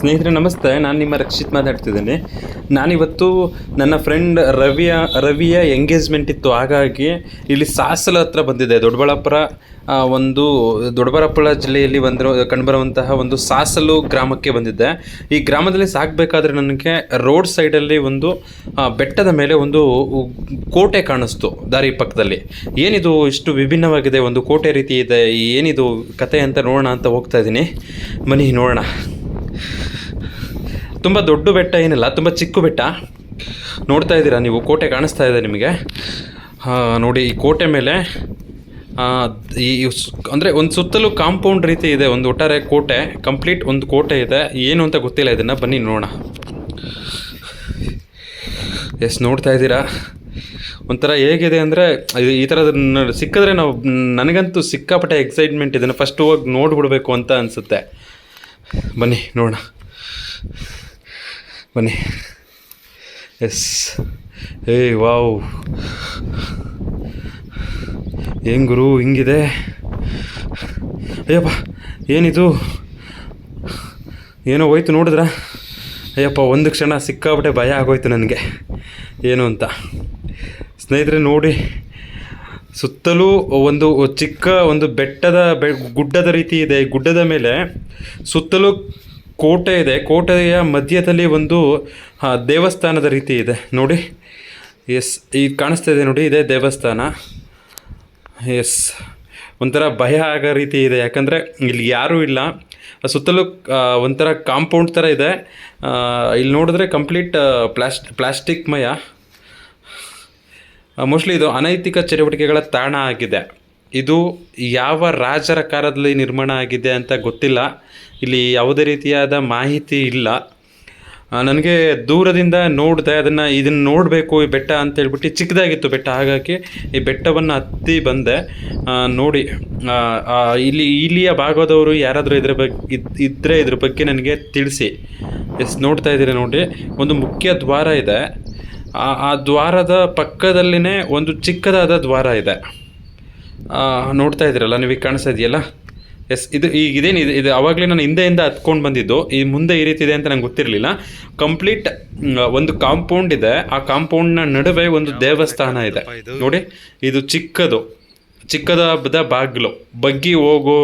ಸ್ನೇಹಿತರೆ ನಮಸ್ತೆ, ನಾನು ನಿಮ್ಮ ರಕ್ಷಿತ್ ಮಾತಾಡ್ತಿದ್ದೀನಿ. ನಾನಿವತ್ತು ನನ್ನ ಫ್ರೆಂಡ್ ರವಿಯ ಎಂಗೇಜ್ಮೆಂಟ್ ಇತ್ತು, ಹಾಗಾಗಿ ಇಲ್ಲಿ ಸಾಸಲ ಹತ್ರ ಬಂದಿದ್ದೆ. ದೊಡ್ಡಬಳ್ಳಾಪುರ ಜಿಲ್ಲೆಯಲ್ಲಿ ಕಂಡುಬರುವಂತಹ ಒಂದು ಸಾಸಲು ಗ್ರಾಮಕ್ಕೆ ಬಂದಿದ್ದೆ. ಈ ಗ್ರಾಮದಲ್ಲಿ ಸಾಗಬೇಕಾದ್ರೆ ನನಗೆ ರೋಡ್ ಸೈಡಲ್ಲಿ ಒಂದು ಬೆಟ್ಟದ ಮೇಲೆ ಒಂದು ಕೋಟೆ ಕಾಣಿಸ್ತು ದಾರಿ ಪಕ್ಕದಲ್ಲಿ. ಏನಿದು ಇಷ್ಟು ವಿಭಿನ್ನವಾಗಿದೆ, ಒಂದು ಕೋಟೆ ರೀತಿ ಇದೆ, ಏನಿದು ಕತೆ ಅಂತ ನೋಡೋಣ ಅಂತ ಹೋಗ್ತಾ ಇದ್ದೀನಿ. ಬನ್ನಿ ನೋಡೋಣ. ತುಂಬ ದೊಡ್ಡ ಬೆಟ್ಟ ಏನಿಲ್ಲ, ತುಂಬ ಚಿಕ್ಕ ಬೆಟ್ಟ. ನೋಡ್ತಾ ಇದ್ದೀರಾ ನೀವು, ಕೋಟೆ ಕಾಣಿಸ್ತಾ ಇದೆ ನಿಮಗೆ. ನೋಡಿ, ಈ ಕೋಟೆ ಮೇಲೆ ಅಂದರೆ ಒಂದು ಸುತ್ತಲೂ ಕಾಂಪೌಂಡ್ ರೀತಿ ಇದೆ. ಒಂದು ಒಟ್ಟಾರೆ ಕೋಟೆ, ಕಂಪ್ಲೀಟ್ ಒಂದು ಕೋಟೆ ಇದೆ. ಏನು ಅಂತ ಗೊತ್ತಿಲ್ಲ ಇದನ್ನು, ಬನ್ನಿ ನೋಡೋಣ. ನೋಡ್ತಾ ಇದ್ದೀರಾ, ಒಂಥರ ಹೇಗಿದೆ ಅಂದರೆ ಈ ಥರದನ್ನ ಸಿಕ್ಕಿದ್ರೆ ನನಗಂತೂ ಸಿಕ್ಕಾಪಟ್ಟೆ ಎಕ್ಸೈಟ್ಮೆಂಟ್. ಇದನ್ನು ಫಸ್ಟ್ ಹೋಗಿ ನೋಡಿಬಿಡ್ಬೇಕು ಅಂತ ಅನಿಸುತ್ತೆ. ಬನ್ನಿ ನೋಡೋಣ, ಬನ್ನಿ. ವಾವ್, ಏನು ಗುರು ಹಿಂಗಿದೆ? ಅಯ್ಯಪ್ಪ, ಏನಿದು? ಏನೋ ಹೋಯ್ತು ನೋಡಿದ್ರ? ಅಯ್ಯಪ್ಪ, ಒಂದು ಕ್ಷಣ ಸಿಕ್ಕಾಬಿಟ್ಟೆ ಭಯ ಆಗೋಯ್ತು ನನಗೆ, ಏನು ಅಂತ. ಸ್ನೇಹಿತರೆ ನೋಡಿ, ಸುತ್ತಲೂ ಒಂದು ಚಿಕ್ಕ ಒಂದು ಗುಡ್ಡದ ರೀತಿ ಇದೆ. ಗುಡ್ಡದ ಮೇಲೆ ಸುತ್ತಲೂ ಕೋಟೆ ಇದೆ. ಕೋಟೆಯ ಮಧ್ಯದಲ್ಲಿ ಒಂದು ದೇವಸ್ಥಾನದ ರೀತಿ ಇದೆ ನೋಡಿ. ಈಗ ಕಾಣಿಸ್ತಾ ಇದೆ ನೋಡಿ, ಇದೇ ದೇವಸ್ಥಾನ. ಒಂಥರ ಭಯ ಆಗೋ ರೀತಿ ಇದೆ, ಯಾಕಂದರೆ ಇಲ್ಲಿ ಯಾರೂ ಇಲ್ಲ. ಸುತ್ತಲೂ ಒಂಥರ ಕಾಂಪೌಂಡ್ ಥರ ಇದೆ. ಇಲ್ಲಿ ನೋಡಿದ್ರೆ ಕಂಪ್ಲೀಟ್ ಪ್ಲಾಸ್ಟಿಕ್ಮಯ. ಮೋಸ್ಟ್ಲಿ ಇದು ಅನೈತಿಕ ಚಟುವಟಿಕೆಗಳ ತಾಣ ಆಗಿದೆ. ಇದು ಯಾವ ರಾಜರ ಕಾಲದಲ್ಲಿ ನಿರ್ಮಾಣ ಆಗಿದೆ ಅಂತ ಗೊತ್ತಿಲ್ಲ. ಇಲ್ಲಿ ಯಾವುದೇ ರೀತಿಯಾದ ಮಾಹಿತಿ ಇಲ್ಲ. ನನಗೆ ದೂರದಿಂದ ನೋಡಿದೆ, ಇದನ್ನು ನೋಡಬೇಕು ಈ ಬೆಟ್ಟ ಅಂತೇಳ್ಬಿಟ್ಟು. ಚಿಕ್ಕದಾಗಿತ್ತು ಬೆಟ್ಟ, ಹಾಗಾಗಿ ಈ ಬೆಟ್ಟವನ್ನು ಹತ್ತಿ ಬಂದೆ. ನೋಡಿ, ಇಲ್ಲಿಯ ಭಾಗದವರು ಯಾರಾದರೂ ಇದ್ರ ಬಗ್ಗೆ ನನಗೆ ತಿಳಿಸಿ. ನೋಡ್ತಾ ಇದ್ದೀರಿ ನೋಡಿ, ಒಂದು ಮುಖ್ಯ ದ್ವಾರ ಇದೆ. ಆ ದ್ವಾರದ ಪಕ್ಕದಲ್ಲಿನೇ ಒಂದು ಚಿಕ್ಕದಾದ ದ್ವಾರ ಇದೆ. ನೋಡ್ತಾ ಇದ್ದೀರಲ್ಲ ನೀವು, ಈಗ ಕಾಣಿಸ್ತಾ ಇದೆಯಲ್ಲ. ಇದು ಆವಾಗಲೇ ನಾನು ಹಿಂದೆಯಿಂದ ಹತ್ಕೊಂಡು ಬಂದಿದ್ದು. ಈ ಮುಂದೆ ಈ ರೀತಿ ಇದೆ ಅಂತ ನಂಗೆ ಗೊತ್ತಿರಲಿಲ್ಲ. ಕಂಪ್ಲೀಟ್ ಒಂದು ಕಾಂಪೌಂಡ್ ಇದೆ. ಆ ಕಾಂಪೌಂಡ್ನ ನಡುವೆ ಒಂದು ದೇವಸ್ಥಾನ ಇದೆ ನೋಡಿ. ಇದು ಚಿಕ್ಕದಾದ ಬಾಗಿಲು, ಬಗ್ಗಿ ಹೋಗೋ